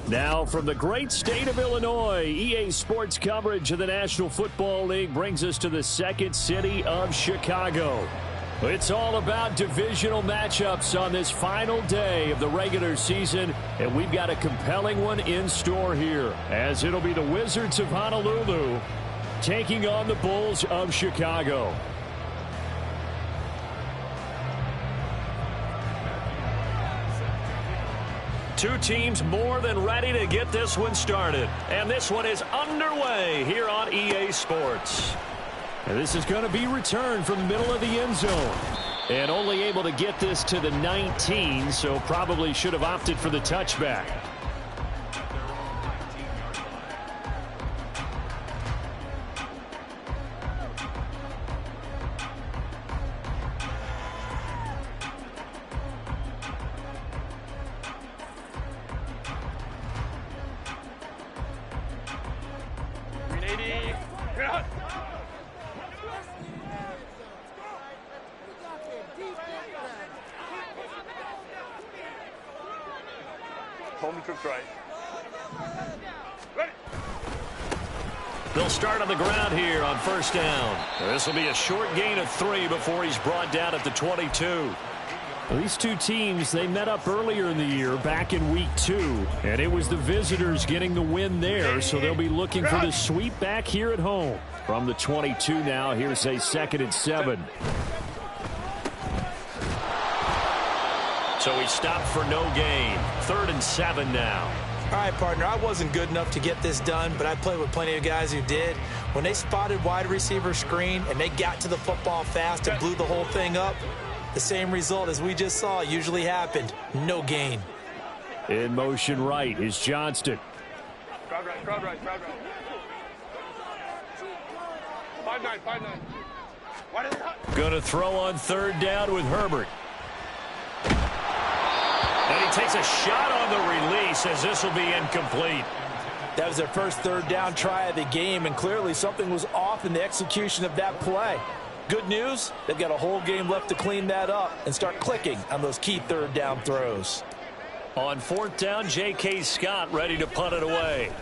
Now from the great state of Illinois, EA Sports coverage of the National Football League brings us to the second city of Chicago. It's all about divisional matchups on this final day of the regular season, and we've got a compelling one in store here, as it'll be the Wizards of Honolulu taking on the Bulls of Chicago. Two teams more than ready to get this one started. And this one is underway here on EA Sports. And this is going to be returned from the middle of the end zone. And only able to get this to the 19, so probably should have opted for the touchback. Home cooked right. Ready. They'll start on the ground here on first down. This will be a short gain of 3 before he's brought down at the 22. Well, these two teams, they met up earlier in the year back in week 2, and it was the visitors getting the win there, so they'll be looking for the sweep back here at home. From the 22 now, here's a 2nd and 7. So he stopped for no gain. 3rd and 7 now. All right, partner, I wasn't good enough to get this done, but I played with plenty of guys who did. When they spotted wide receiver screen and they got to the football fast and blew the whole thing up, the same result as we just saw usually happened. No gain. In motion right is Johnston. Crowd right, crowd right, crowd right. 5-9, 5-9. Why did they hot? Going to throw on 3rd down with Herbert. And he takes a shot on the release as this will be incomplete. That was their first 3rd down try of the game, and clearly something was off in the execution of that play. Good news, they've got a whole game left to clean that up and start clicking on those key 3rd down throws. On 4th down, J.K. Scott ready to punt it away.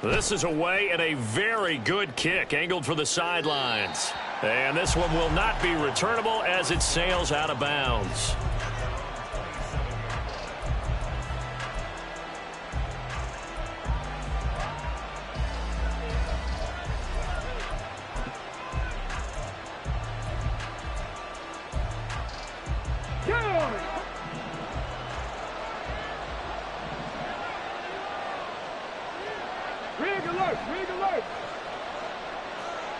This is away and a very good kick angled for the sidelines. And this one will not be returnable as it sails out of bounds. Rig alert, rig alert.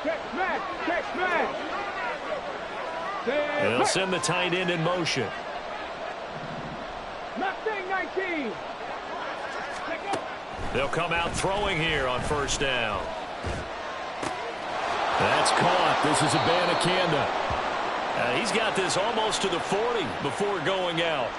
Check smash, check smash. They'll send the tight end in motion. Mustang 19. They'll come out throwing here on 1st down. That's caught. This is Abanikanda. He's got this almost to the 40 before going out.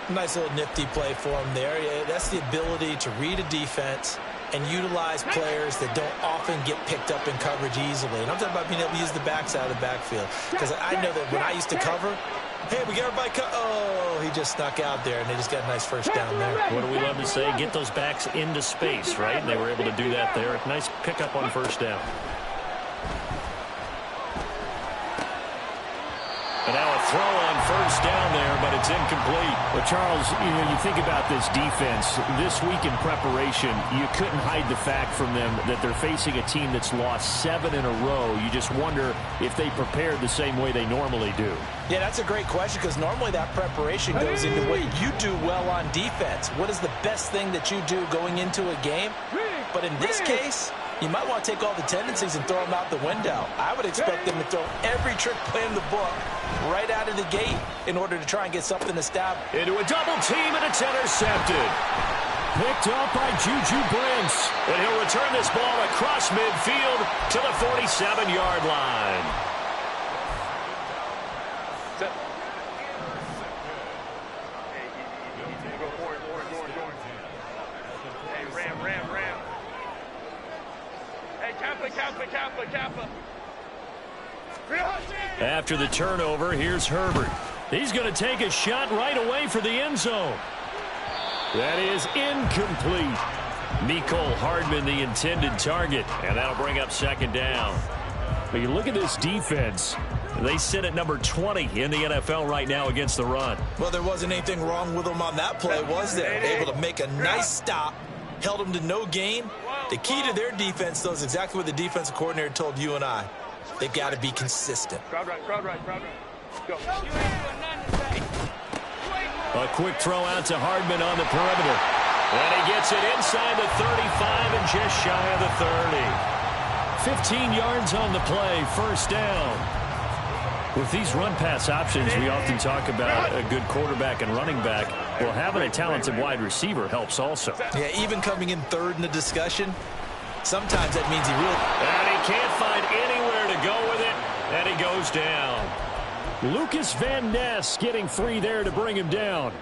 Nice little nifty play for him there. Yeah, that's the ability to read a defense and utilize players that don't often get picked up in coverage easily. And I'm talking about being able to use the backside of the backfield. Because I know that when I used to cover, hey, we got everybody oh, he just snuck out there, and they just got a nice 1st down there. What do we love to say? Get those backs into space, right? And they were able to do that there. Nice pickup on 1st down. And now a throw on 1st down there, but it's incomplete. Well, Charles, you think about this defense. This week in preparation, you couldn't hide the fact from them that they're facing a team that's lost 7 in a row. You just wonder if they prepared the same way they normally do. Yeah, that's a great question, because normally that preparation goes into what you do well on defense. What is the best thing that you do going into a game? But in this case, you might want to take all the tendencies and throw them out the window. I would expect them to throw every trick play in the book right out of the gate in order to try and get something established. Into a double team, and it's intercepted. Picked up by Juju Brents. And he'll return this ball across midfield to the 47-yard line. Set. Hey, go forward. Hey, ram. Hey, Kappa. After the turnover, here's Herbert. He's going to take a shot right away for the end zone. That is incomplete. Mecole Hardman, the intended target, and that'll bring up second down. But you look at this defense. They sit at number 20 in the NFL right now against the run. Well, there wasn't anything wrong with them on that play, was there? Able to make a nice stop, held them to no gain. The key to their defense, though, is exactly what the defensive coordinator told you and I. They've got to be consistent. Crowd right. Go. A quick throw out to Hardman on the perimeter. And he gets it inside the 35 and just shy of the 30. 15 yards on the play, first down. With these run-pass options, we often talk about a good quarterback and running back. Well, having a talented wide receiver helps also. Yeah, even coming in third in the discussion, sometimes that means he really... And he can't find anywhere to go with it, and he goes down. Lucas Van Ness getting free there to bring him down.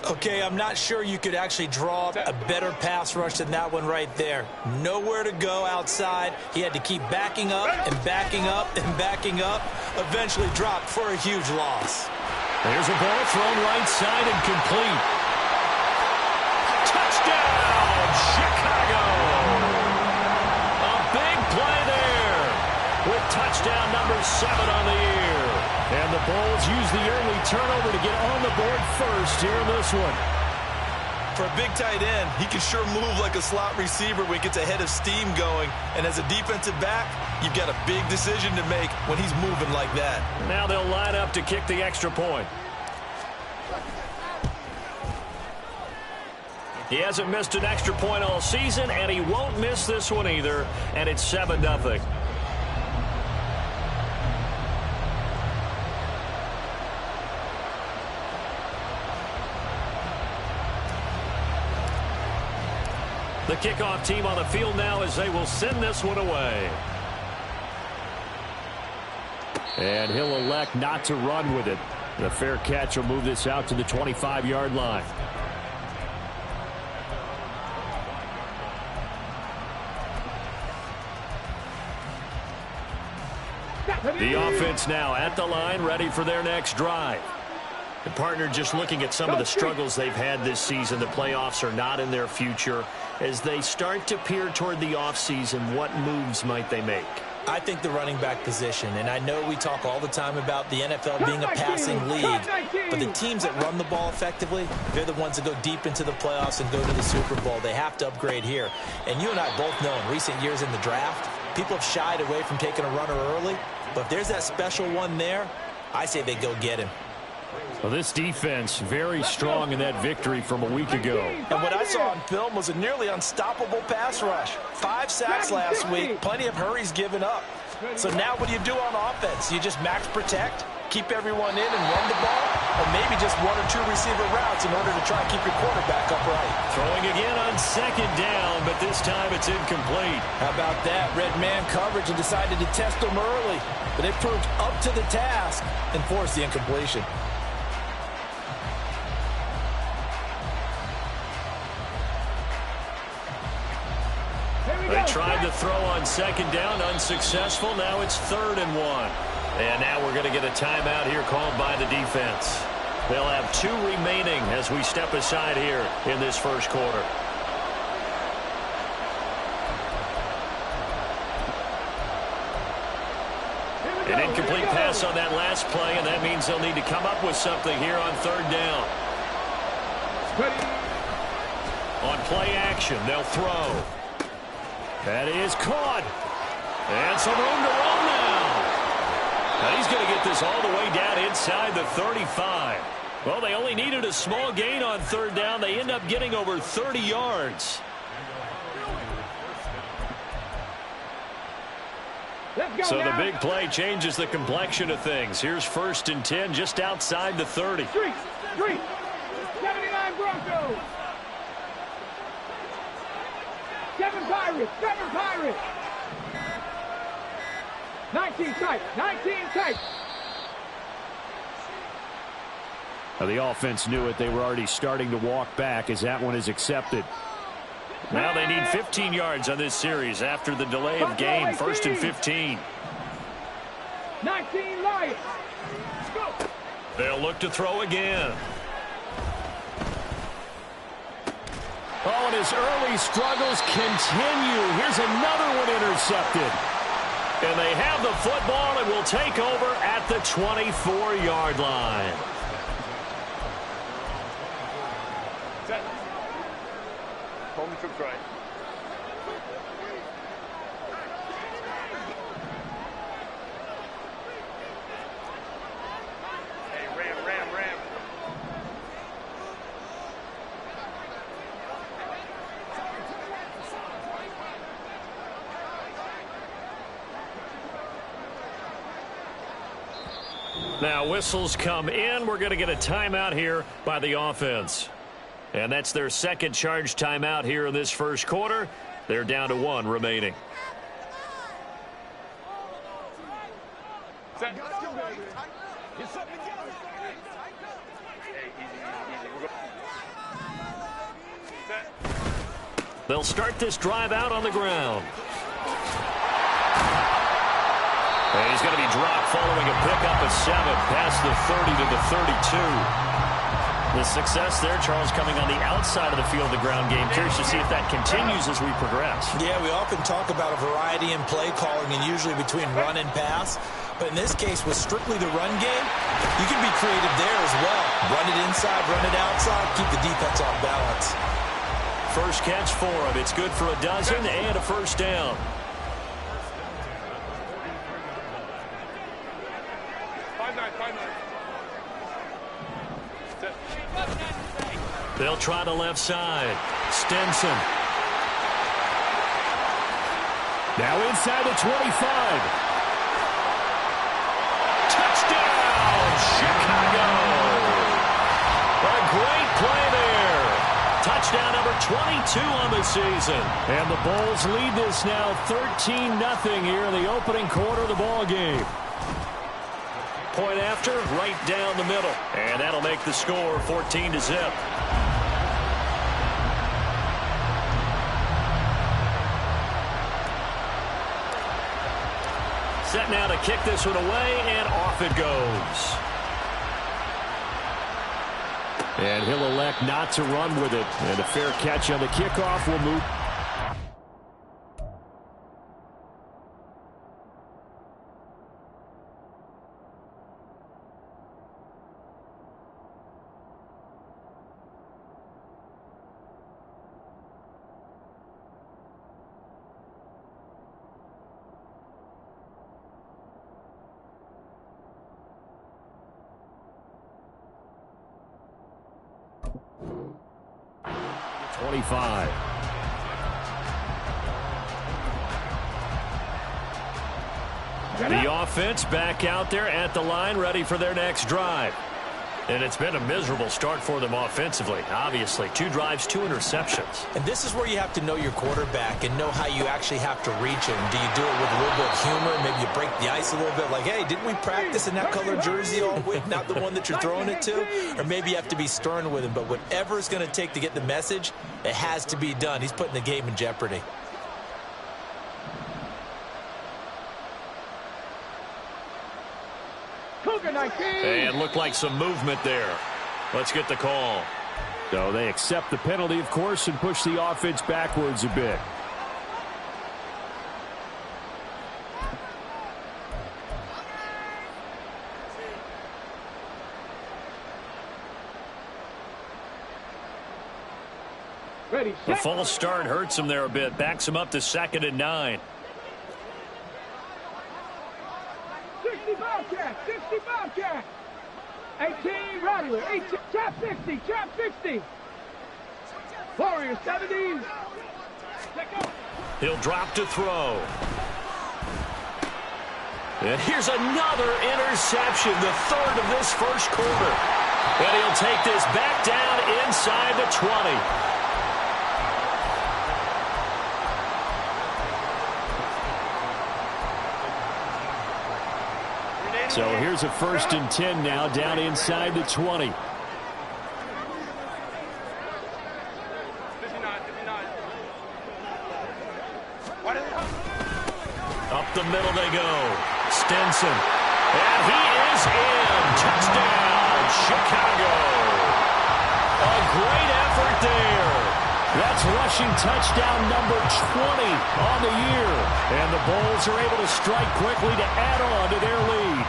Okay, I'm not sure you could actually draw a better pass rush than that one right there. Nowhere to go outside. He had to keep backing up and backing up and backing up. Eventually dropped for a huge loss. There's a ball thrown right side and complete. Touchdown, Chicago! A big play there with touchdown number 7 on the year. And the Bulls use the early turnover to get on the board first here in this one. For a big tight end, he can sure move like a slot receiver when he gets a head of steam going. And as a defensive back, you've got a big decision to make when he's moving like that. Now they'll line up to kick the extra point. He hasn't missed an extra point all season, and he won't miss this one either. And it's 7-0. The kickoff team on the field now as they will send this one away. And he'll elect not to run with it. The fair catch will move this out to the 25-yard line. The offense now at the line, ready for their next drive. The partner just looking at some of the struggles they've had this season. The playoffs are not in their future. As they start to peer toward the offseason, what moves might they make? I think the running back position, and I know we talk all the time about the NFL being a passing league, but the teams that run the ball effectively, they're the ones that go deep into the playoffs and go to the Super Bowl. They have to upgrade here. And you and I both know in recent years in the draft, people have shied away from taking a runner early, but if there's that special one there, I say they go get him. Well, this defense very strong in that victory from a week ago. And what I saw on film was a nearly unstoppable pass rush. 5 sacks last week, plenty of hurries given up. So now what do you do on offense? You just max protect, keep everyone in and run the ball, or maybe just 1 or 2 receiver routes in order to try and keep your quarterback upright. Throwing again on second down, but this time it's incomplete. How about that? Red man coverage and decided to test them early, but they proved up to the task and forced the incompletion. They tried to throw on second down, unsuccessful. Now it's 3rd and 1. And now we're going to get a timeout here called by the defense. They'll have 2 remaining as we step aside here in this first quarter. An incomplete pass on that last play, and that means they'll need to come up with something here on 3rd down. On play action, they'll throw. That is caught. And some room to run now. Now he's going to get this all the way down inside the 35. Well, they only needed a small gain on 3rd down. They end up getting over 30 yards. So the big play changes the complexion of things. Here's 1st and 10 just outside the 30. 3, 79 Broncos. 7 Pirates, 7 Pirates. 19 tight, 19 tight. Now the offense knew it. They were already starting to walk back as that one is accepted. Now they need 15 yards on this series after the delay of game. 1st and 15. 19 Lions. They'll look to throw again. Oh, and his early struggles continue. Here's another one intercepted. And they have the football and will take over at the 24-yard line. Set. Home troops right. Hey, ram. Now whistles come in. We're going to get a timeout here by the offense. And that's their second charge timeout here in this first quarter. They're down to 1 remaining. Set. Hey, easy. Set. They'll start this drive out on the ground. And he's going to be dropped following a pickup of 7 past the 30 to the 32. The success there, Charles, coming on the outside of the field, the ground game. Curious to see if that continues as we progress. Yeah, we often talk about a variety in play calling and usually between run and pass. But in this case, with strictly the run game, you can be creative there as well. Run it inside, run it outside, keep the defense off balance. First catch for him. It's good for a dozen and a first down. They'll try the left side. Stinson. Now inside the 25. Touchdown, Chicago. A great play there. Touchdown number 22 on the season. And the Bulls lead this now 13-0 here in the opening quarter of the ball game. Point after, right down the middle. And that'll make the score 14-0. Set now to kick this one away, and off it goes. And he'll elect not to run with it. And a fair catch on the kickoff will move. The offense back out there at the line, ready for their next drive. And it's been a miserable start for them offensively, obviously. 2 drives, 2 interceptions. And this is where you have to know your quarterback and know how you actually have to reach him. Do you do it with a little bit of humor? Maybe you break the ice a little bit like, hey, didn't we practice in that color jersey all week? Not the one that you're throwing it to? Or maybe you have to be stern with him. But whatever it's going to take to get the message, it has to be done. He's putting the game in jeopardy. And looked like some movement there. Let's get the call. So they accept the penalty, of course, and push the offense backwards a bit. The false start hurts him there a bit. Backs him up to 2nd and 9. 60 Bobcat, 60 Bobcat. 18 Rattler, 18, trap 60, trap 60. Warriors 70s. He'll drop to throw. And here's another interception, the 3rd of this first quarter. And he'll take this back down inside the 20. So here's a 1st and 10 now, down inside the 20. 59. Up the middle they go. Stinson. And he is in. Touchdown, Chicago. A great effort there. That's rushing touchdown number 20 on the year. And the Bulls are able to strike quickly to add on to their lead.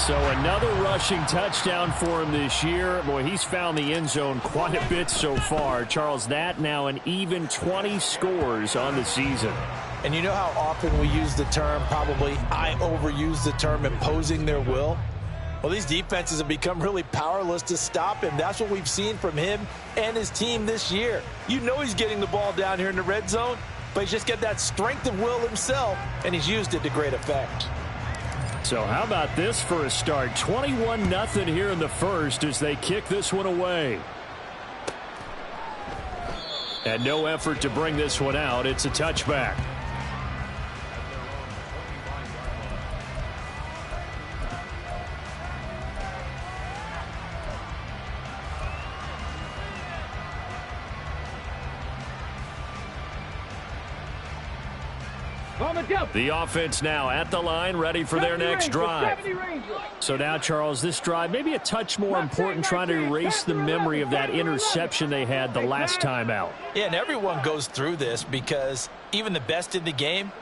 So another rushing touchdown for him this year. Boy, he's found the end zone quite a bit so far. Charles, that now an even 20 scores on the season. And you know how often we use the term, probably I overuse the term, imposing their will? Well, these defenses have become really powerless to stop him. That's what we've seen from him and his team this year. You know he's getting the ball down here in the red zone, but he's just got that strength of will himself, and he's used it to great effect. So how about this for a start? 21-0 here in the first as they kick this one away. And no effort to bring this one out. It's a touchback. The offense now at the line, ready for their next drive. So now, Charles, this drive maybe a touch more important, trying to erase the memory of that interception they had the last time out. Yeah, and everyone goes through this because even the best in the game,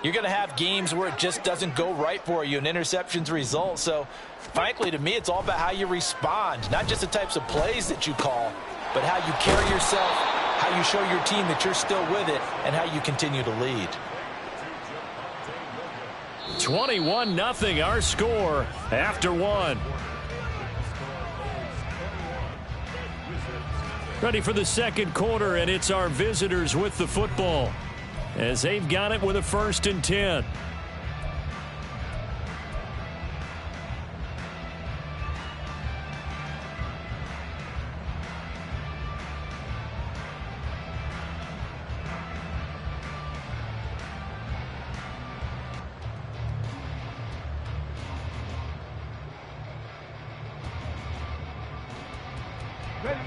you're going to have games where it just doesn't go right for you, and interceptions result. So, frankly, to me, it's all about how you respond, not just the types of plays that you call, but how you carry yourself, how you show your team that you're still with it, and how you continue to lead. 21-0 our score after one. Ready for the second quarter, and it's our visitors with the football as they've got it with a 1st and 10.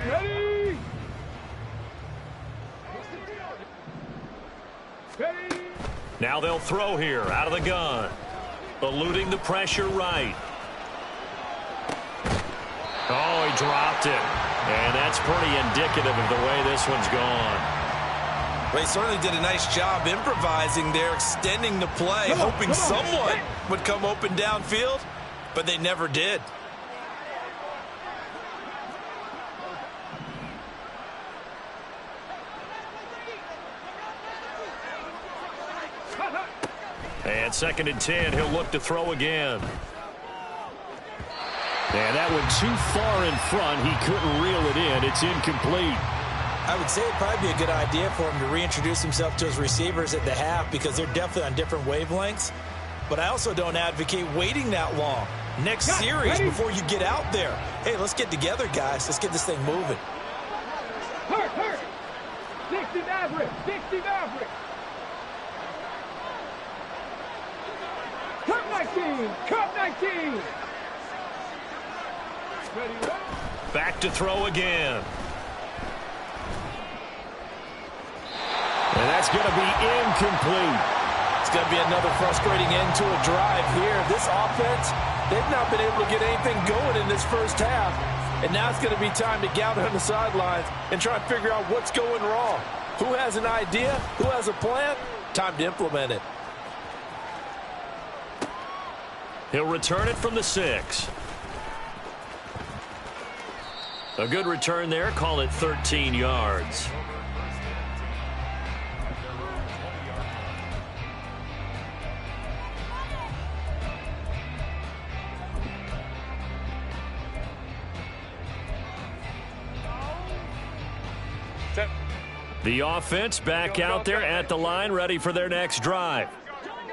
Ready! Now they'll throw here out of the gun. Eluding the pressure right. Oh, he dropped it. And that's pretty indicative of the way this one's gone. Well, he certainly did a nice job improvising there, extending the play, hoping someone would come open downfield, but they never did. And 2nd and 10, he'll look to throw again. And that one too far in front. He couldn't reel it in. It's incomplete. I would say it'd probably be a good idea for him to reintroduce himself to his receivers at the half because they're definitely on different wavelengths. But I also don't advocate waiting that long. Next series before you get out there. Hey, let's get together, guys. Let's get this thing moving. Hurt! 60 Maverick! 60 Maverick! Cup 19! Cup 19! Ready, ready. Back to throw again. And that's going to be incomplete. It's going to be another frustrating end to a drive here. This offense, they've not been able to get anything going in this first half. And now it's going to be time to gather on the sidelines and try and figure out what's going wrong. Who has an idea? Who has a plan? Time to implement it. He'll return it from the 6. A good return there. Call it 13 yards. The offense back out there at the line, ready for their next drive.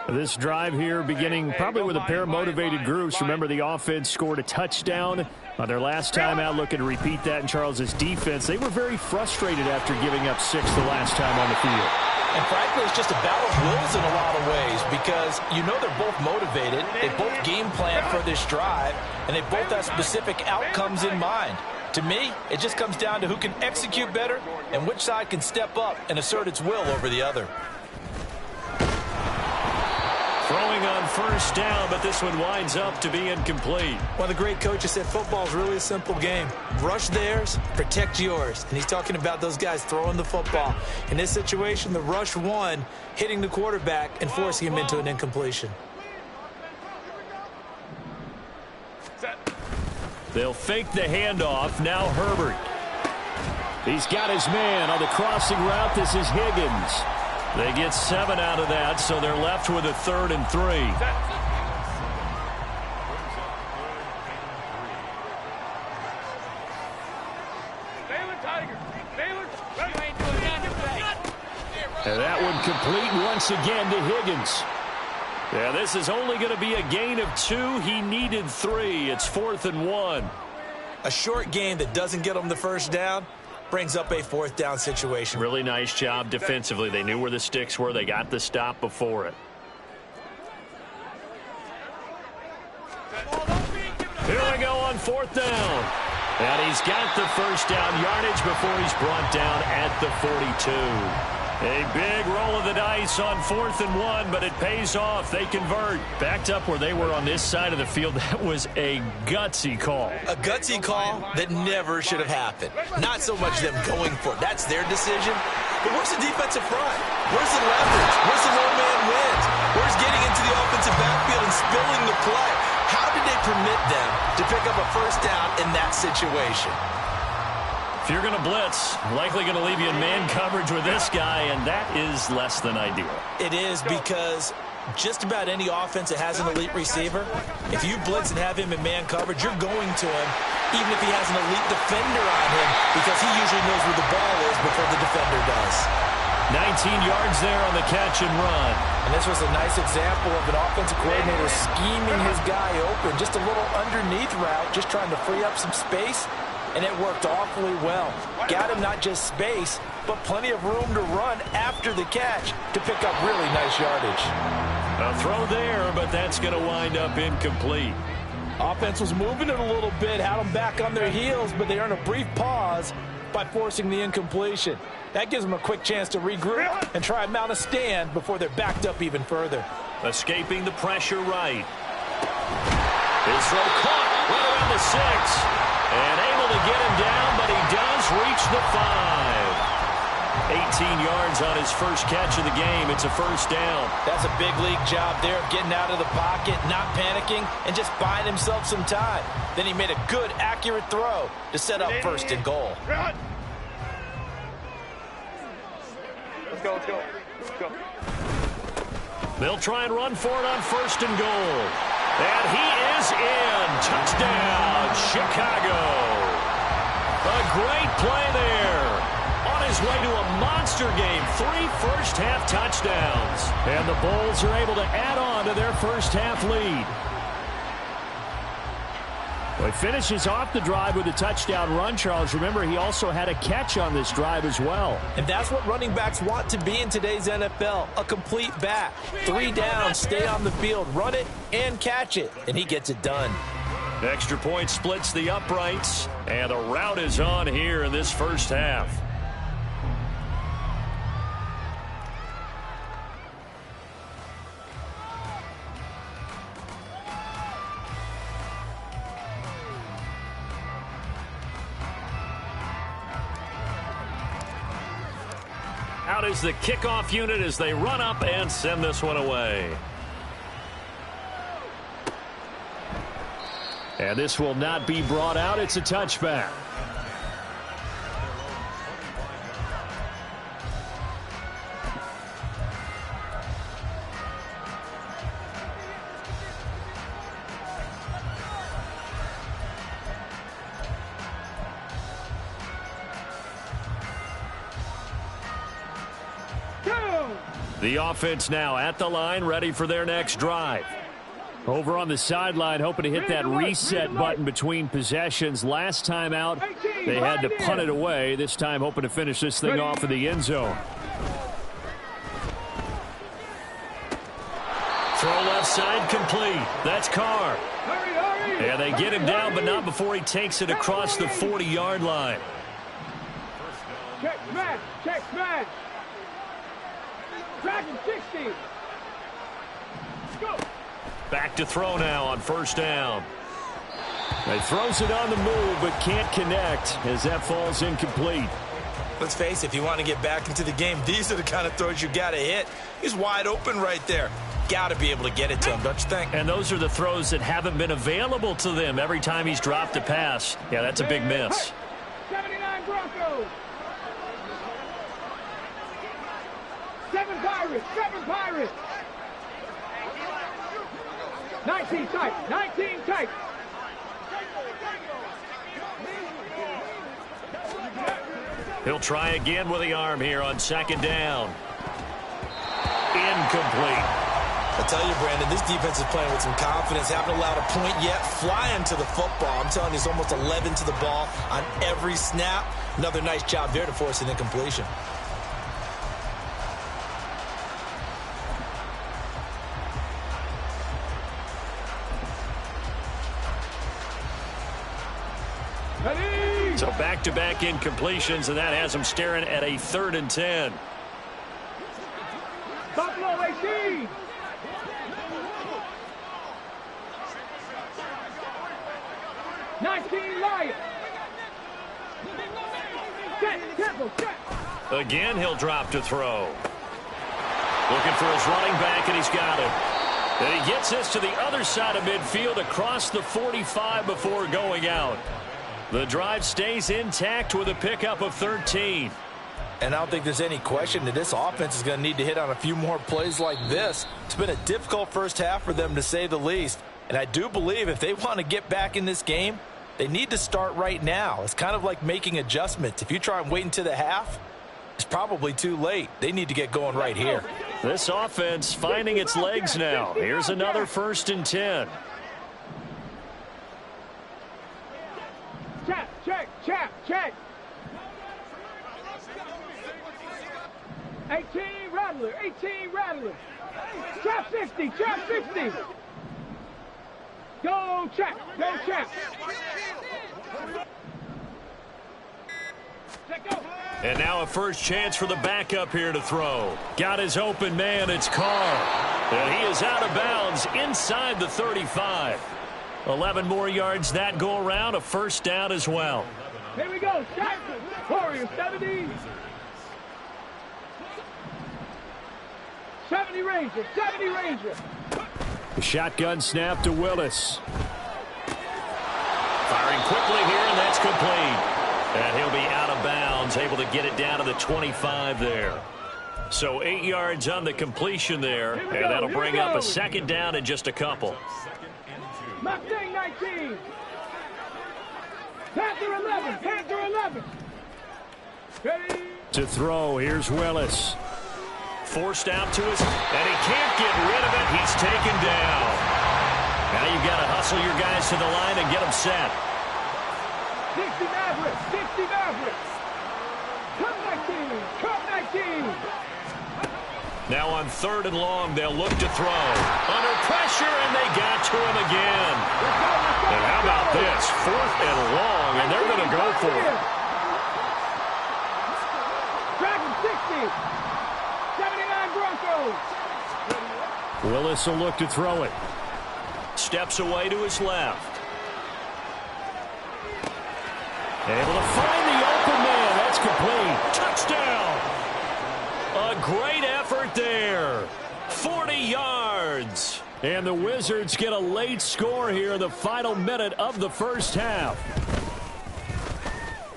This drive here beginning probably with a pair of motivated groups. Remember, the offense scored a touchdown on their last time out, looking to repeat that in Charles's defense. They were very frustrated after giving up 6 the last time on the field. And frankly, it's just a battle of wills in a lot of ways because you know they're both motivated. They both game plan for this drive, and they both have specific outcomes in mind. To me, it just comes down to who can execute better and which side can step up and assert its will over the other. Throwing on first down, but this one winds up to be incomplete. One of the great coaches said football is really a simple game. Rush theirs, protect yours. And he's talking about those guys throwing the football. In this situation, the rush won, hitting the quarterback and forcing him into an incompletion. They'll fake the handoff. Now Herbert. He's got his man on the crossing route. This is Higgins. They get 7 out of that, so they're left with a 3rd and 3. And that one complete once again to Higgins. Yeah, this is only going to be a gain of 2. He needed 3. It's 4th and 1. A short game that doesn't get them the first down brings up a 4th down situation. Really nice job defensively. They knew where the sticks were. They got the stop before it. Here we go on 4th down. And he's got the first down yardage before he's brought down at the 42. A big roll of the dice on 4th and 1, but it pays off. They convert. Backed up where they were on this side of the field. That was a gutsy call. A gutsy call that never should have happened. Not so much them going for it. That's their decision. But where's the defensive front? Where's the leverage? Where's the low man wins? Where's getting into the offensive backfield and spilling the play? How did they permit them to pick up a first down in that situation? If you're going to blitz, likely going to leave you in man coverage with this guy, and that is less than ideal. It is, because just about any offense that has an elite receiver, if you blitz and have him in man coverage, you're going to him, even if he has an elite defender on him, because he usually knows where the ball is before the defender does. 19 yards there on the catch and run. And this was a nice example of an offensive coordinator scheming his guy open, just a little underneath route, just trying to free up some space. And it worked awfully well. Got him not just space, but plenty of room to run after the catch to pick up really nice yardage. A throw there, but that's going to wind up incomplete. Offense was moving it a little bit, had them back on their heels, but they earned a brief pause by forcing the incompletion. That gives them a quick chance to regroup and try and mount a stand before they're backed up even further. Escaping the pressure right. His throw caught right around the 6. And able to get him down, but he does reach the 5. 18 yards on his first catch of the game. It's a first down. That's a big league job there of getting out of the pocket, not panicking, and just buying himself some time. Then he made a good, accurate throw to set up 1st and goal. Let's go, let's go, let's go. They'll try and run for it on 1st and goal. And he is in. Touchdown, Chicago. A great play there. On his way to a monster game. 3 first-half touchdowns. And the Bulls are able to add on to their first-half lead. Well, he finishes off the drive with a touchdown run, Charles. Remember, he also had a catch on this drive as well. And that's what running backs want to be in today's NFL, a complete back. 3 downs, stay on the field, run it, and catch it. And he gets it done. Extra point splits the uprights, and the route is on here in this first half. Out is the kickoff unit as they run up and send this one away. And this will not be brought out. It's a touchback. The offense now at the line, ready for their next drive. Over on the sideline, hoping to hit that reset button between possessions. Last time out, they had to punt it away. This time, hoping to finish this thing off in the end zone. Throw left side complete. That's Carr. And they get him down, but not before he takes it across the 40-yard line. Check smash, check smash. Dragon 60. Go. Back to throw now on first down. He throws it on the move but can't connect as that falls incomplete. Let's face it, if you want to get back into the game, these are the kind of throws you got to hit. He's wide open right there. Got to be able to get it to him, don't you think? And those are the throws that haven't been available to them every time he's dropped a pass. Yeah, that's a big miss. 79 Broncos. 7 Pirates. 7 Pirates. 19 tight. 19 tight. He'll try again with the arm here on second down. Incomplete. I tell you, Brandon, this defense is playing with some confidence. Haven't allowed a point yet. Flying to the football. I'm telling you, it's almost 11 to the ball on every snap. Another nice job there to force an incompletion. So back-to-back incompletions, and that has him staring at a 3rd and 10. Buffalo 18. Lions. Set. Again, he'll drop to throw. Looking for his running back, and he's got it. And he gets this to the other side of midfield across the 45 before going out. The drive stays intact with a pickup of 13. And I don't think there's any question that this offense is going to need to hit on a few more plays like this. It's been a difficult first half for them, to say the least. And I do believe if they want to get back in this game, they need to start right now. It's kind of like making adjustments. If you try and wait until the half, it's probably too late. They need to get going right here. This offense finding its legs now. Here's another 1st and 10. Check. 18 Rattler. Trap 60. Go check. And now a first chance for the backup here to throw. Got his open man, it's Carr. And he is out of bounds inside the 35. 11 more yards that go around, a first down as well. Here we go, Warriors 70. 70 Ranger. The shotgun snap to Willis. Firing quickly here, and that's complete. And he'll be out of bounds, able to get it down to the 25 there. So 8 yards on the completion there, and that'll bring up a 2nd down in just a couple. Mustang 19. Panther 11. Ready? To throw, here's Willis. Forced out to his, and he can't get rid of it. He's taken down. Now you've got to hustle your guys to the line and get them set. 60 Mavericks. Cut 19. Now on 3rd and long, they'll look to throw. Under pressure, and they got to him again. And how about this? 4th and long, and they're going to go for it. Dragon 60. 79 Broncos. Willis will look to throw it. Steps away to his left. Able to find the open man. That's complete. Touchdown. A great effort there. 40 yards. And the Wizards get a late score here in the final minute of the first half.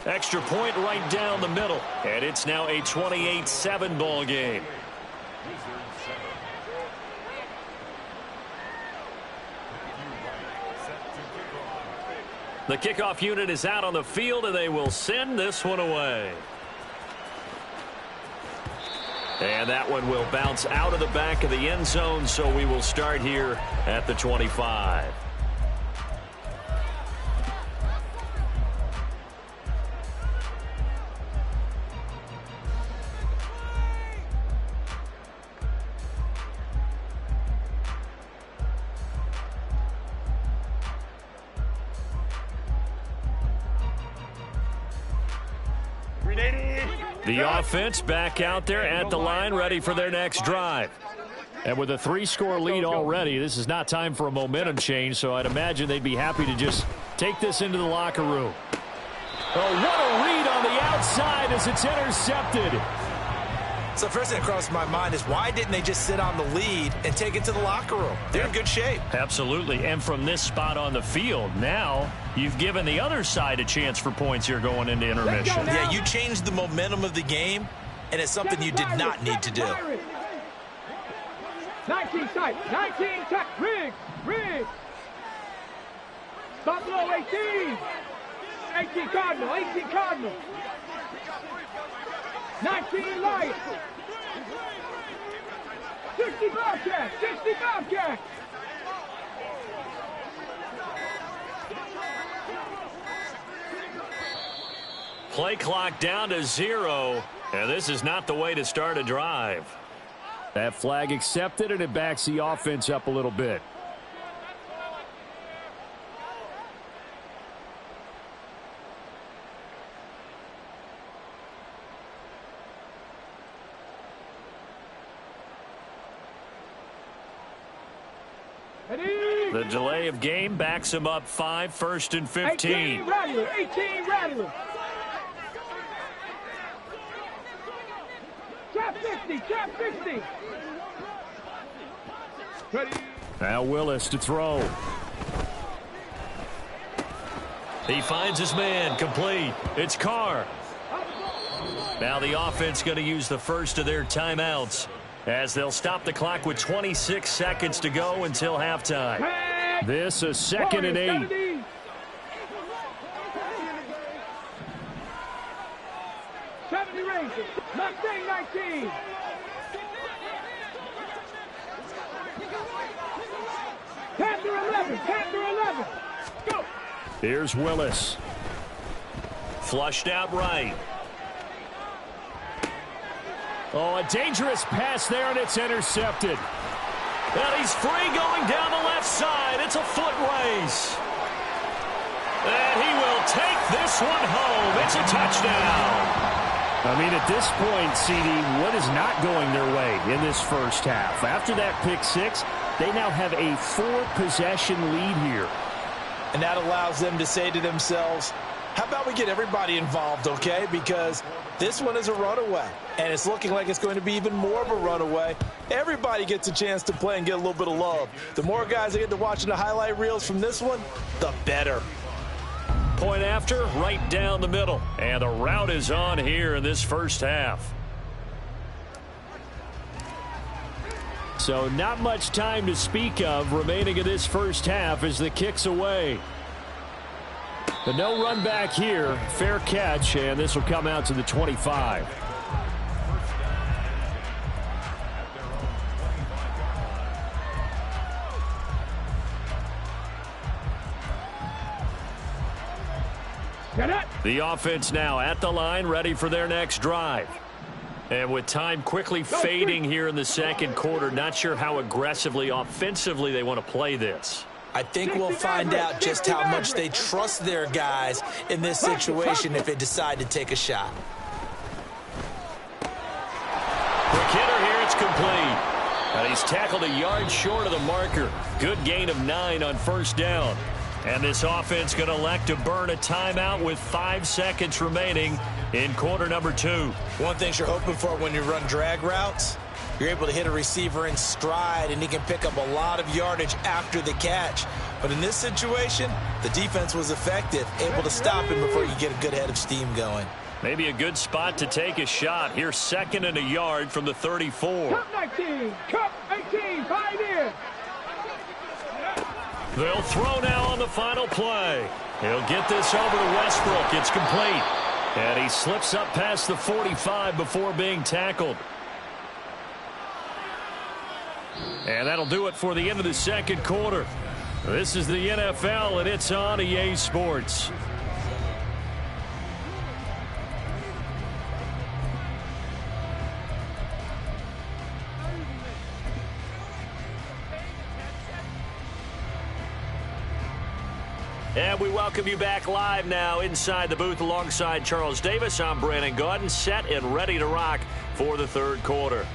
Extra point right down the middle. And it's now a 28-7 ball game. The kickoff unit is out on the field, and they will send this one away. And that one will bounce out of the back of the end zone, so we will start here at the 25. The offense back out there at the line, ready for their next drive. And with a 3-score lead already, this is not time for a momentum change, so I'd imagine they'd be happy to just take this into the locker room. Oh, what a read on the outside as it's intercepted. So first thing that crossed my mind is why didn't they just sit on the lead and take it to the locker room? They're in good shape. Absolutely. And from this spot on the field, now you've given the other side a chance for points here going into intermission. Yeah, you changed the momentum of the game, and it's something you did not need to do. 19 tight, 19 tight, Riggs. Buffalo 18. 18 Cardinal. 19 Lions. 60 Bobcats. Play clock down to 0, and this is not the way to start a drive. That flag accepted, and it backs the offense up a little bit. The delay of game backs him up 5, 1st and 15. 18 Rattler. Trap 50. Ready. Now Willis to throw. He finds his man, complete. It's Carr. Now the offense going to use the first of their timeouts, as they'll stop the clock with 26 seconds to go until halftime. This is 2nd and 8. Rangers, Mustang 19. Panther 11. Go. Here's Willis. Flushed out right. Oh, a dangerous pass there, and it's intercepted. And he's free going down the left side. It's a foot race. And he will take this one home. It's a touchdown. I mean, at this point, CD, what is not going their way in this first half? After that pick 6, they now have a 4-possession lead here. And that allows them to say to themselves, how about we get everybody involved, okay? Because this one is a runaway, and it's looking like it's going to be even more of a runaway. Everybody gets a chance to play and get a little bit of love. The more guys that get to watching the highlight reels from this one, the better. Point after, right down the middle. And the route is on here in this first half. So not much time to speak of remaining in this first half as the kick's away. But no run back here. Fair catch, and this will come out to the 25. The offense now at the line, ready for their next drive. And with time quickly fading here in the second quarter, not sure how aggressively, offensively they want to play this. I think we'll find out just how much they trust their guys in this situation if they decide to take a shot. Quick hitter here, it's complete. And he's tackled a yard short of the marker. Good gain of 9 on first down. And this offense going to elect to burn a timeout with 5 seconds remaining in quarter number 2. One thing you're hoping for when you run drag routes, you're able to hit a receiver in stride, and he can pick up a lot of yardage after the catch. But in this situation, the defense was effective, able to stop him before you get a good head of steam going. Maybe a good spot to take a shot. Here's 2nd and a yard from the 34. Cup 19, Cup 18, Pioneer. They'll throw now on the final play. He'll get this over to Westbrook. It's complete. And he slips up past the 45 before being tackled. And that'll do it for the end of the second quarter. This is the NFL, and it's on EA Sports. And we welcome you back live now inside the booth alongside Charles Davis. I'm Brandon Gaudin, set and ready to rock for the third quarter.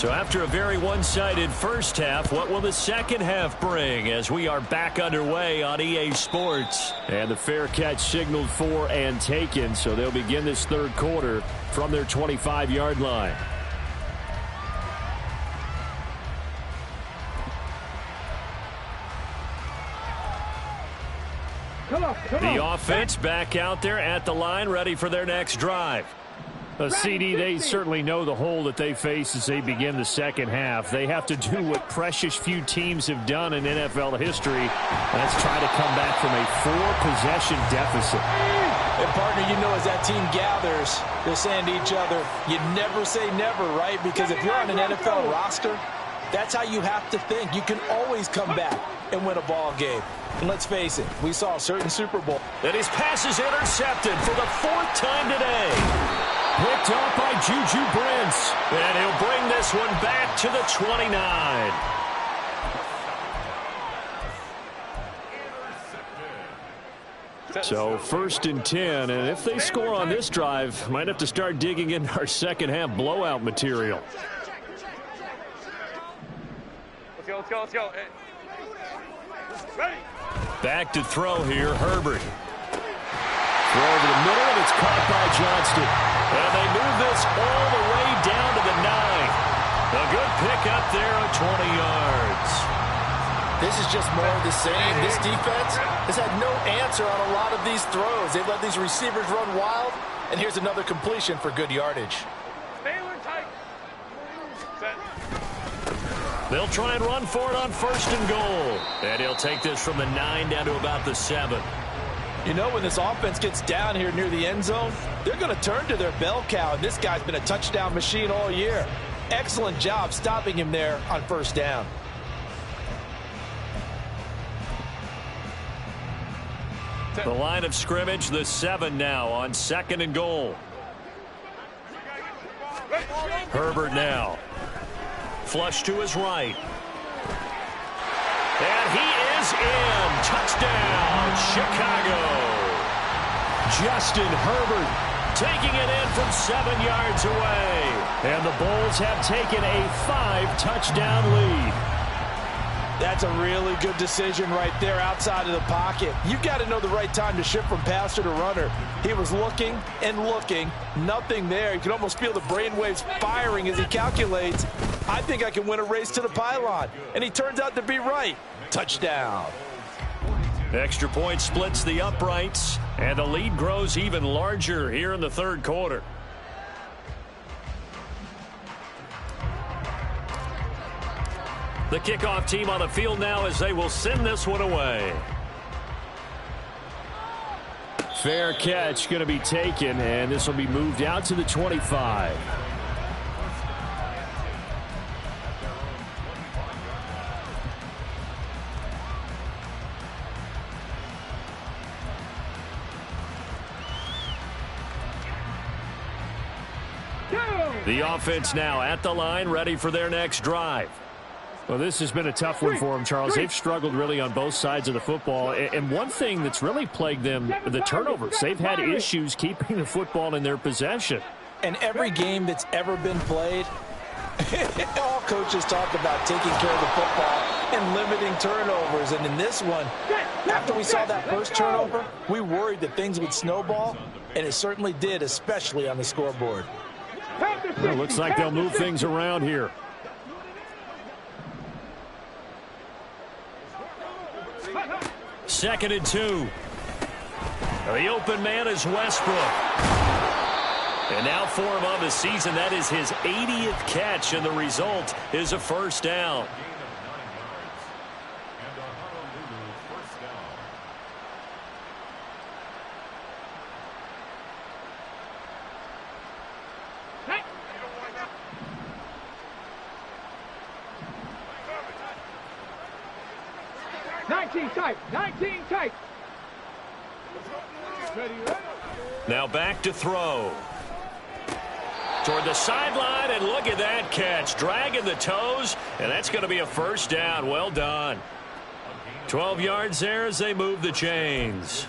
So after a very one-sided first half, what will the second half bring as we are back underway on EA Sports? And the fair catch signaled for and taken, so they'll begin this third quarter from their 25-yard line. The offense back out there at the line, ready for their next drive. CD, they certainly know the hole that they face as they begin the second half. They have to do what precious few teams have done in NFL history. Let's try to come back from a 4-possession deficit. And, partner, you know as that team gathers, they're saying to each other, you never say never, right? Because if you're on an NFL roster, that's how you have to think. You can always come back and win a ball game. And let's face it, we saw a certain Super Bowl. And his pass is intercepted for the 4th time today. Picked off by Juju Brents. And he'll bring this one back to the 29. So 1st and 10, and if they score on this drive, might have to start digging in our second half blowout material. Let's go. Hey. Ready. Back to throw here, Herbert. Throw over the middle, and it's caught by Johnston. And they move this all the way down to the 9. A good pickup there of 20 yards. This is just more of the same. This defense has had no answer on a lot of these throws. They've let these receivers run wild, and here's another completion for good yardage. Tight. Set. They'll try and run for it on 1st and goal. And he'll take this from the 9 down to about the 7. You know, when this offense gets down here near the end zone, they're going to turn to their bell cow, and this guy's been a touchdown machine all year. Excellent job stopping him there on 1st down. The line of scrimmage, the 7 now on 2nd and goal. Herbert now. Flush to his right. And he is in. Touchdown, Chicago. Justin Herbert taking it in from 7 yards away. And the Bulls have taken a 5-touchdown lead. That's a really good decision right there outside of the pocket. You've got to know the right time to shift from passer to runner. He was looking and looking. Nothing there. You can almost feel the brainwaves firing as he calculates, I think I can win a race to the pylon. And he turns out to be right. Touchdown. Extra point splits the uprights, and the lead grows even larger here in the third quarter. The kickoff team on the field now as they will send this one away. Fair catch going to be taken, and this will be moved out to the 25. The offense now at the line, ready for their next drive. Well, this has been a tough one for them, Charles. They've struggled really on both sides of the football. And one thing that's really plagued them, the turnovers. They've had issues keeping the football in their possession. And every game that's ever been played, all coaches talk about taking care of the football and limiting turnovers. And in this one, after we saw that first turnover, we worried that things would snowball, and it certainly did, especially on the scoreboard. Well, looks like they'll move things around here. Second and 2. The open man is Westbrook. And now for him of the season, that is his 80th catch, and the result is a first down. Tight. Now back to throw. Toward the sideline, and look at that catch. Dragging the toes, and that's going to be a first down. Well done. 12 yards there as they move the chains.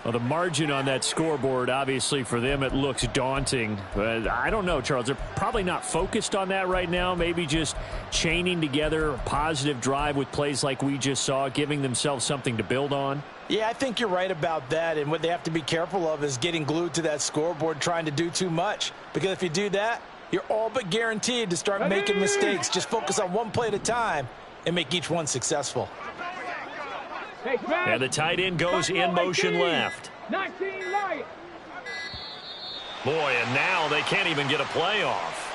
Well, the margin on that scoreboard, obviously, for them, it looks daunting. But I don't know, Charles. They're probably not focused on that right now. Maybe just chaining together a positive drive with plays like we just saw, giving themselves something to build on. Yeah, I think you're right about that. And what they have to be careful of is getting glued to that scoreboard, trying to do too much. Because if you do that, you're all but guaranteed to start making mistakes. Just focus on one play at a time and make each one successful. And the tight end goes in motion left. 19 Lions. Boy, and now they can't even get a play off.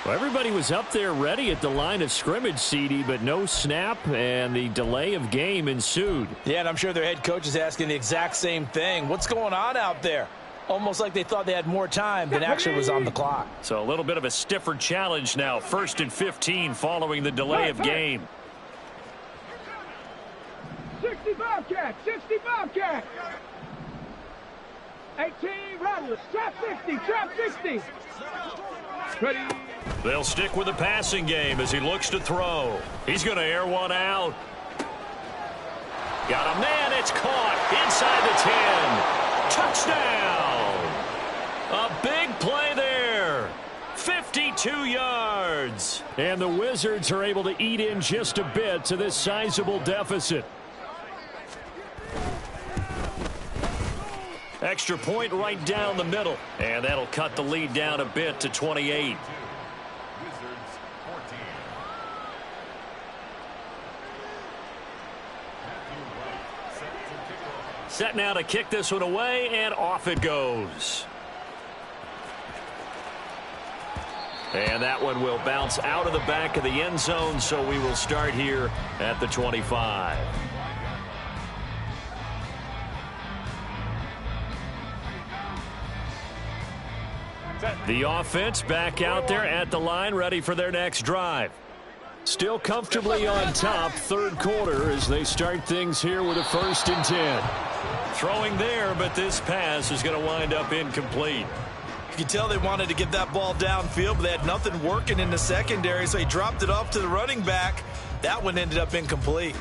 Well, everybody was up there ready at the line of scrimmage, CD, but no snap, and the delay of game ensued. Yeah, and I'm sure their head coach is asking the exact same thing. What's going on out there? Almost like they thought they had more time than actually was on the clock. So a little bit of a stiffer challenge now. 1st and 15 following the delay of game. 60 Bobcat, 60 Bobcat. 18 Rattlers, trap 60, trap 60. Ready. They'll stick with the passing game as he looks to throw. He's going to air one out. Got a man, it's caught inside the 10. Touchdown. A big play there. 52 yards. And the Wizards are able to eat in just a bit to this sizable deficit. Extra point right down the middle. And that'll cut the lead down a bit to 28. Set now to kick this one away, and off it goes. And that one will bounce out of the back of the end zone, so we will start here at the 25. The offense back out there at the line, ready for their next drive. Still comfortably on top, 3rd quarter, as they start things here with a 1st and 10. Throwing there, but this pass is going to wind up incomplete. You can tell they wanted to get that ball downfield, but they had nothing working in the secondary, so he dropped it off to the running back. That one ended up incomplete.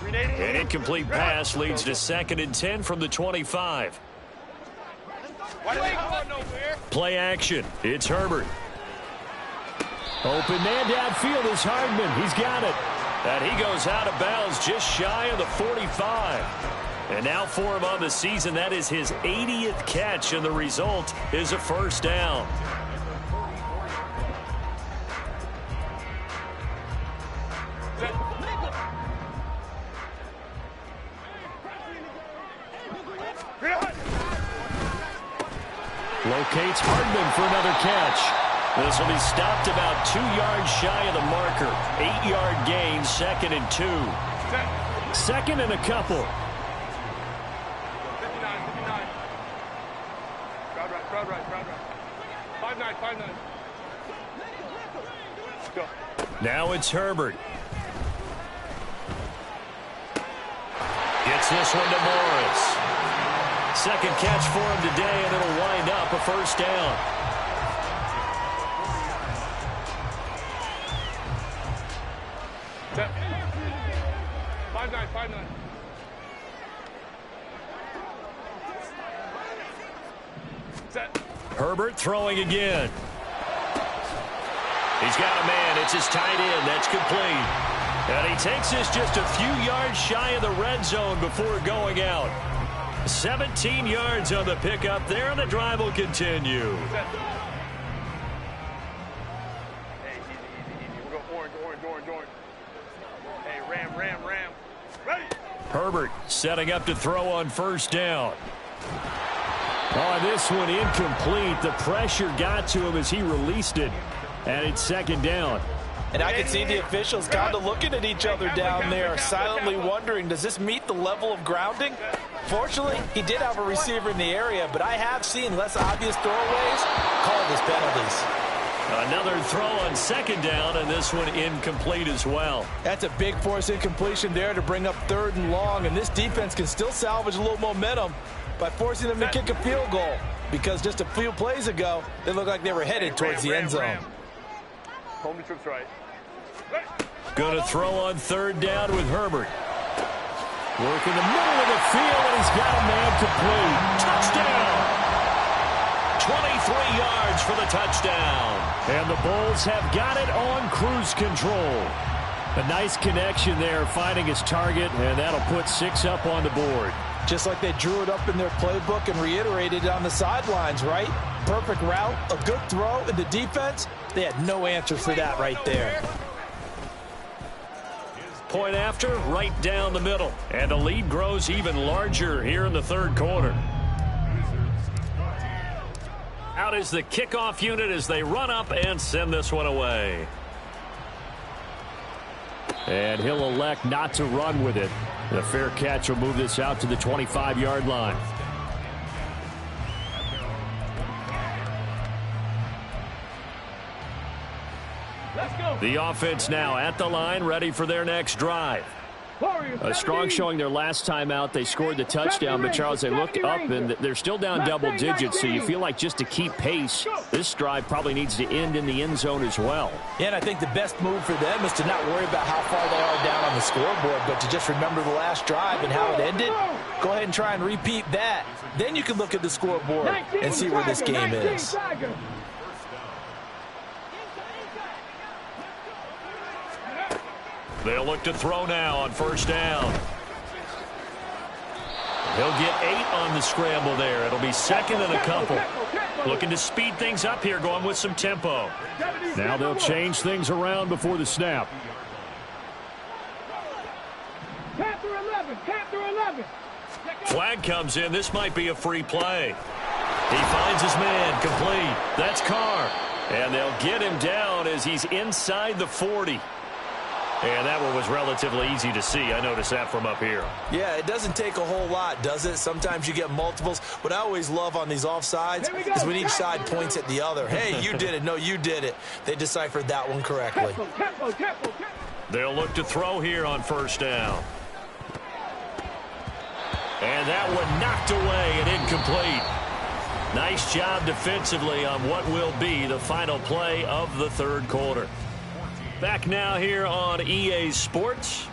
An incomplete pass leads to 2nd and 10 from the 25. Play action. It's Herbert. Open man downfield is Hardman. He's got it. And he goes out of bounds just shy of the 45. And now for him on the season, that is his 80th catch, and the result is a 1st down. Locates Hardman for another catch. This will be stopped about 2 yards shy of the marker. 8-yard gain, 2nd and 2. 2nd and a couple. 59. Crowd right. 5-9. Let's go. Now it's Herbert. Gets this one to Morris. 2nd catch for him today, and it'll wind up a 1st down. Set. 5-9. Set. Herbert throwing again. He's got a man. It's his tight end. That's complete. And he takes this just a few yards shy of the red zone before going out. 17 yards on the pickup there, and the drive will continue. Set. Hey, easy. We'll go orange. Hey, ram. Ready? Herbert setting up to throw on 1st down. Oh, this one incomplete. The pressure got to him as he released it. And it's 2nd down. And I can see the officials kind of looking at each other down there, silently wondering, does this meet the level of grounding? Fortunately, he did have a receiver in the area, but I have seen less obvious throwaways called as penalties. Another throw on 2nd down, and this one incomplete as well. That's a big force incompletion there to bring up 3rd and long, and this defense can still salvage a little momentum by forcing them to kick a field goal, because just a few plays ago, they looked like they were headed towards the end zone. Home to trips right. Going to throw on 3rd down with Herbert. Work in the middle of the field, and he's got a man complete. Touchdown! 23 yards for the touchdown. And the Bulls have got it on cruise control. A nice connection there, finding his target, and that'll put 6 up on the board. Just like they drew it up in their playbook and reiterated it on the sidelines, right? Perfect route, a good throw, and the defense, they had no answer for that right there. Point after, right down the middle. And the lead grows even larger here in the third quarter. Out is the kickoff unit as they run up and send this one away. And he'll elect not to run with it. The fair catch will move this out to the 25-yard line. The offense now at the line, ready for their next drive. A strong showing their last time out. They scored the touchdown, but Charles, they looked up and they're still down double digits, so you feel like just to keep pace, this drive probably needs to end in the end zone as well. Yeah, and I think the best move for them is to not worry about how far they are down on the scoreboard, but to just remember the last drive and how it ended. Go ahead and try and repeat that. Then you can look at the scoreboard and see where this game is. They'll look to throw now on first down. He'll get 8 on the scramble there. It'll be second and a couple. Looking to speed things up here, going with some tempo. Now they'll change things around before the snap. Panther 11, Panther 11. Flag comes in. This might be a free play. He finds his man, complete. That's Carr. And they'll get him down as he's inside the 40. And that one was relatively easy to see. I noticed that from up here. Yeah, it doesn't take a whole lot, does it? Sometimes you get multiples. What I always love on these offsides is when each side points at the other. Hey, you did it. No, you did it. They deciphered that one correctly. They'll look to throw here on first down. And that one knocked away and incomplete. Nice job defensively on what will be the final play of the third quarter. Back now here on EA Sports.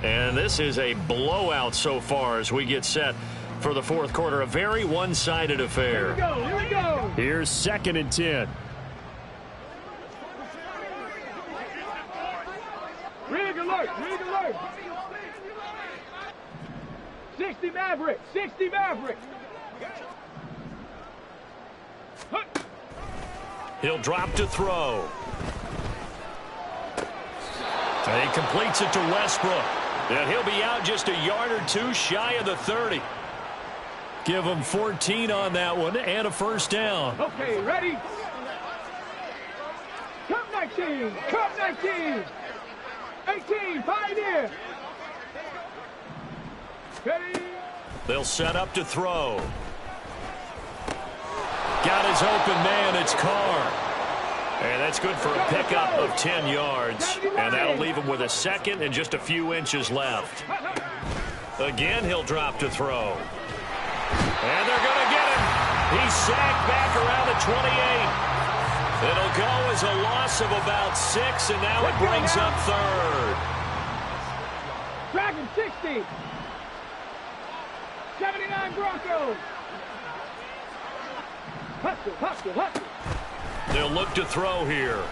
And this is a blowout so far as we get set for the fourth quarter. A very one-sided affair. Here we go. Here's 2nd and 10. Rig alert, rig alert. 60 Maverick, 60 Maverick. He'll drop to throw. And he completes it to Westbrook. And he'll be out just a yard or two shy of the 30. Give him 14 on that one and a first down. Okay, ready? Cup 19, Cup 19. 18, Pioneer. Ready? They'll set up to throw. Got his open man. It's Carr. And that's good for a pickup of 10 yards. And that'll leave him with a second and just a few inches left. Again, he'll drop to throw. And they're going to get him. He's sacked back around the 28. It'll go as a loss of about 6, and now it brings up third. Dragon 60. 79 Broncos. Hustle, hustle, hustle. They'll look to throw here.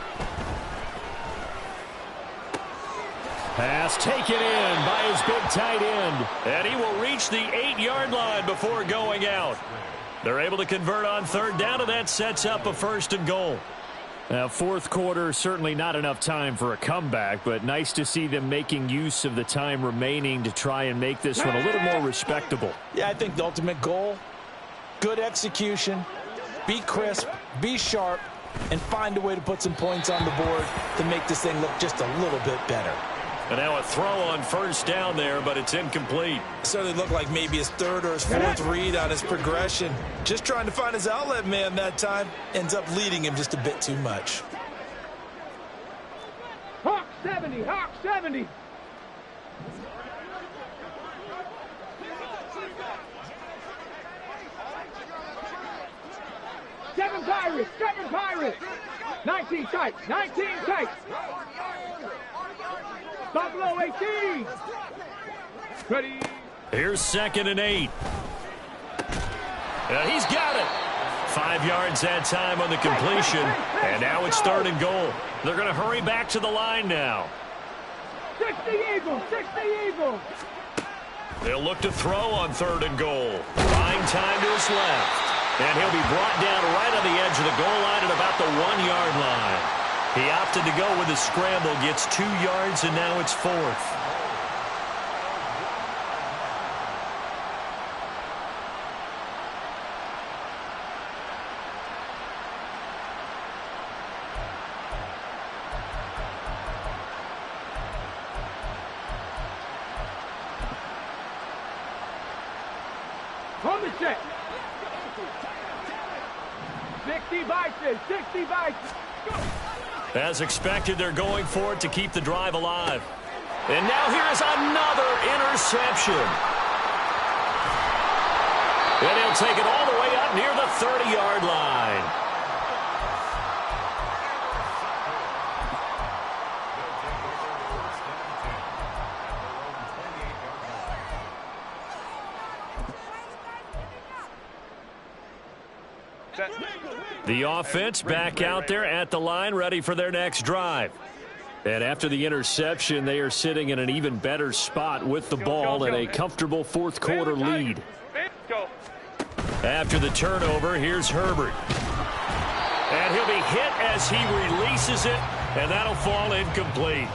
Pass taken in by his big tight end. And he will reach the 8-yard line before going out. They're able to convert on third down, and that sets up a 1st and goal. Now, fourth quarter, certainly not enough time for a comeback, but nice to see them making use of the time remaining to try and make this one a little more respectable. Yeah, I think the ultimate goal, good execution, be crisp, be sharp, and find a way to put some points on the board to make this thing look just a little bit better. And now a throw on first down there, but it's incomplete. Certainly looked like maybe his 3rd or his 4th read on his progression. Just trying to find his outlet man that time. Ends up leading him just a bit too much. Hawk 70, Hawk 70. Seven Pirates. 19 tight, 19 tight. Buffalo 18. Ready. Here's 2nd and 8. He's got it. 5 yards that time on the completion. And now it's 3rd and goal. They're going to hurry back to the line now. 60 Eagles, 60 Eagles. They'll look to throw on 3rd and goal. Buying time to his left. And he'll be brought down right on the edge of the goal line at about the 1-yard line. He opted to go with a scramble, gets 2 yards, and now it's 4th. On the check. 60 Vikings, 60 Vikings. As expected, they're going for it to keep the drive alive. And now here is another interception. And he'll take it all the way up near the 30-yard line. The offense back out there at the line, ready for their next drive. And after the interception, they are sitting in an even better spot with the ball and a comfortable 4th quarter lead. After the turnover, here's Herbert. And he'll be hit as he releases it, and that'll fall incomplete.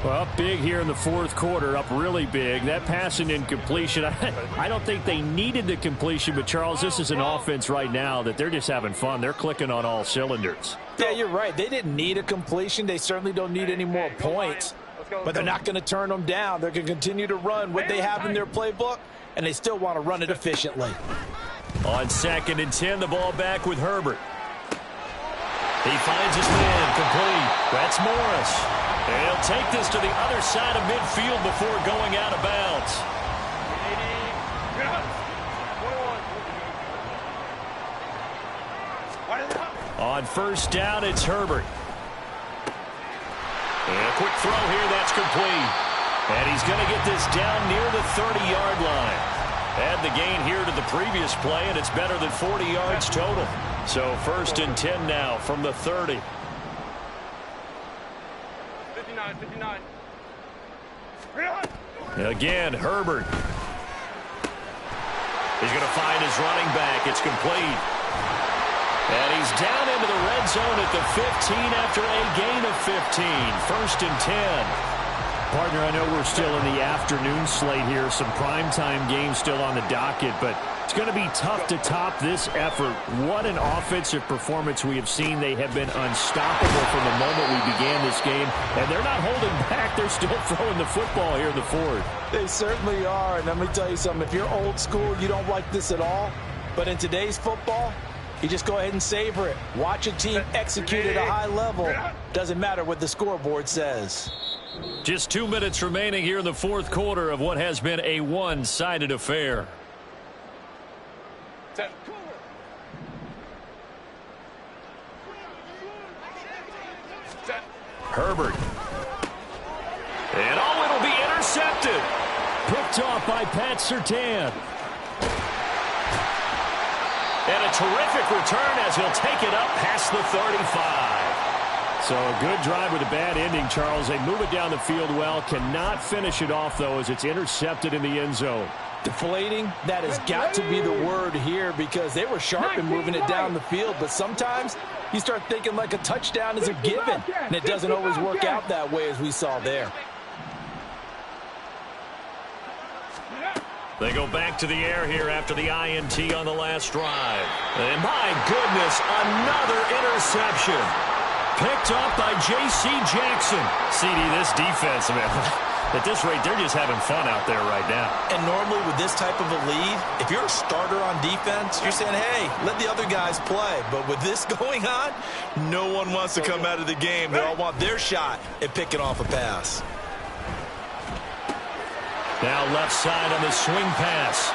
Well, up big here in the 4th quarter, up really big. That passing incompletion, I don't think they needed the completion, but, Charles, this is an offense right now that they're just having fun. They're clicking on all cylinders. Yeah, you're right. They didn't need a completion. They certainly don't need any more points, but they're not going to turn them down. They're going to continue to run what they have in their playbook, and they still want to run it efficiently. On 2nd and 10, the ball back with Herbert. He finds his man complete. That's Morris. And he'll take this to the other side of midfield before going out of bounds. On 1st down, it's Herbert. And a quick throw here, that's complete. And he's going to get this down near the 30-yard line. Add the gain here to the previous play, and it's better than 40 yards total. So 1st and 10 now from the 30. 59. Again, Herbert. He's going to find his running back. It's complete. And he's down into the red zone at the 15 after a gain of 15. 1st and 10. Partner, I know we're still in the afternoon slate here. Some primetime games still on the docket, but it's going to be tough to top this effort. What an offensive performance we have seen. They have been unstoppable from the moment we began this game, and they're not holding back. They're still throwing the football here in the 4th. They certainly are, and let me tell you something. If you're old school, you don't like this at all, but in today's football, you just go ahead and savor it. Watch a team execute at a high level. Doesn't matter what the scoreboard says. Just 2 minutes remaining here in the 4th quarter of what has been a one-sided affair. Herbert. And it'll be intercepted. Picked off by Pat Surtain. And a terrific return as he'll take it up past the 35. So a good drive with a bad ending, Charles. They move it down the field well. Cannot finish it off, though, as it's intercepted in the end zone. Deflating, that has got to be the word here, because they were sharp in moving it down the field, but sometimes you start thinking like a touchdown is a given, and it doesn't always work out that way, as we saw there. They go back to the air here after the INT on the last drive. And my goodness, another interception. Picked up by J.C. Jackson. CD, this defense, man, at this rate, they're just having fun out there right now. And normally with this type of a lead, if you're a starter on defense, you're saying, hey, let the other guys play. But with this going on, no one wants to come out of the game. They all want their shot at picking off a pass. Now left side on the swing pass.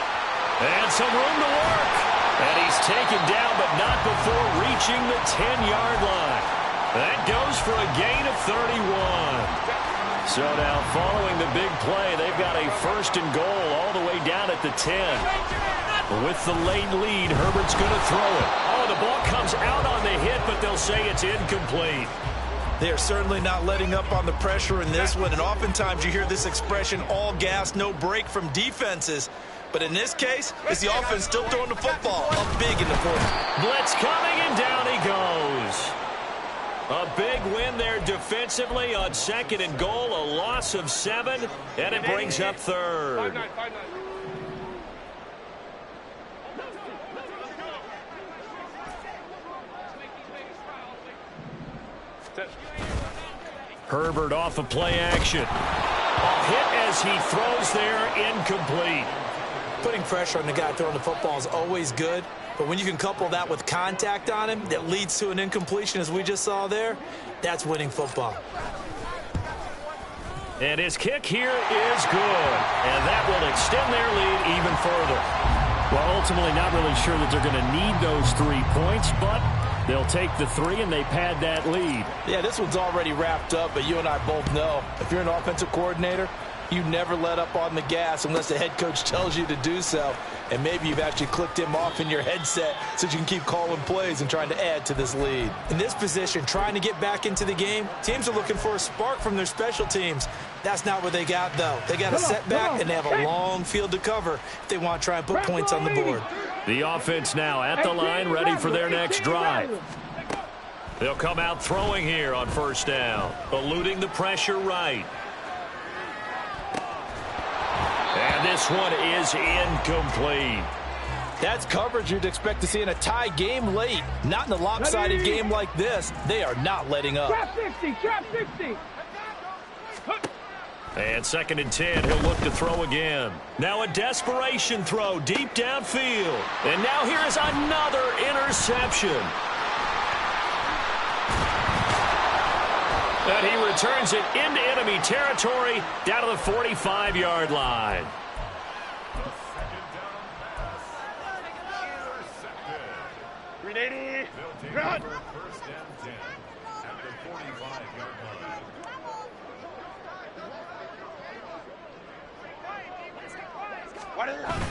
And some room to work. And he's taken down, but not before reaching the 10-yard line. That goes for a gain of 31. So now following the big play, they've got a 1st and goal all the way down at the 10. With the late lead, Herbert's going to throw it. Oh, the ball comes out on the hit, but they'll say it's incomplete. They are certainly not letting up on the pressure in this one, and oftentimes you hear this expression, all gas, no break from defenses. But in this case, it's the offense still throwing the football up big in the fourth. Blitz coming, and down he goes. A big win there defensively on 2nd and goal, a loss of 7, and it brings up 3rd. 5-9. Herbert off of play action. A hit as he throws there, incomplete. Putting pressure on the guy throwing the football is always good, but when you can couple that with contact on him that leads to an incompletion, as we just saw there, that's winning football. And his kick here is good, and that will extend their lead even further. Well, ultimately not really sure that they're going to need those 3 points, but they'll take the 3 and they pad that lead. Yeah, this one's already wrapped up, but you and I both know if you're an offensive coordinator, you never let up on the gas unless the head coach tells you to do so. And maybe you've actually clicked him off in your headset so you can keep calling plays and trying to add to this lead. In this position, trying to get back into the game, teams are looking for a spark from their special teams. That's not what they got, though. They got a setback, and they have a long field to cover if they want to try and put points on the board. The offense now at the line, ready for their next drive. They'll come out throwing here on 1st down, eluding the pressure right. And this one is incomplete. That's coverage you'd expect to see in a tie game late. Not in a lopsided game like this. They are not letting up. Trap 60, trap 60. And 2nd and 10, he'll look to throw again. Now a desperation throw deep downfield. And now here is another interception. And he returns it into enemy territory down to the 45-yard line. Run.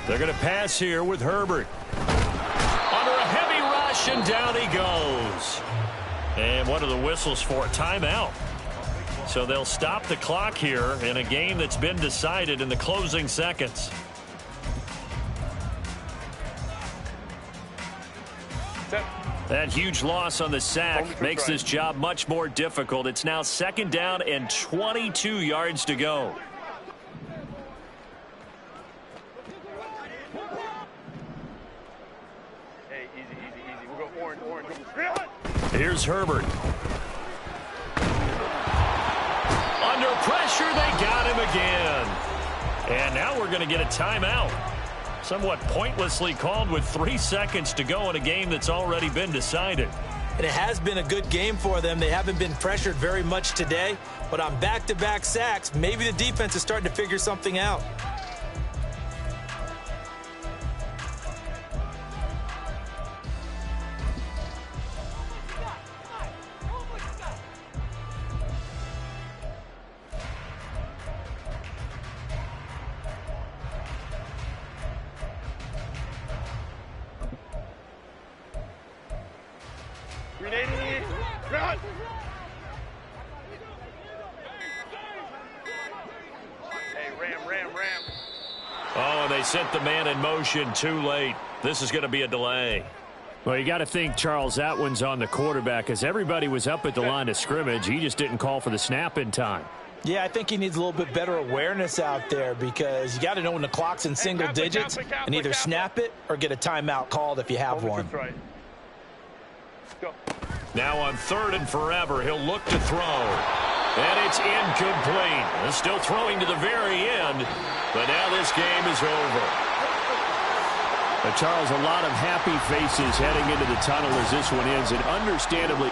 They're going to pass here with Herbert. Under a heavy rush, and down he goes. And what are the whistles for? Timeout. So they'll stop the clock here in a game that's been decided in the closing seconds. That huge loss on the sack makes this job much more difficult. It's now 2nd down and 22 yards to go. Hey, easy. We'll go orange. Here's Herbert. Under pressure, they got him again. And now we're going to get a timeout. Somewhat pointlessly called with 3 seconds to go in a game that's already been decided. And it has been a good game for them. They haven't been pressured very much today, but on back-to-back sacks, maybe the defense is starting to figure something out. Run. Hey, ram. Oh, and they sent the man in motion too late. This is going to be a delay. Well, you got to think, Charles, that one's on the quarterback, as everybody was up at the line of scrimmage. He just didn't call for the snap in time. Yeah, I think he needs a little bit better awareness out there, because you got to know when the clock's in single digits and either snap it or get a timeout called if you have one. Right. Go. Now on 3rd and forever, he'll look to throw. And it's incomplete. He's still throwing to the very end, but now this game is over. But Charles, a lot of happy faces heading into the tunnel as this one ends, and understandably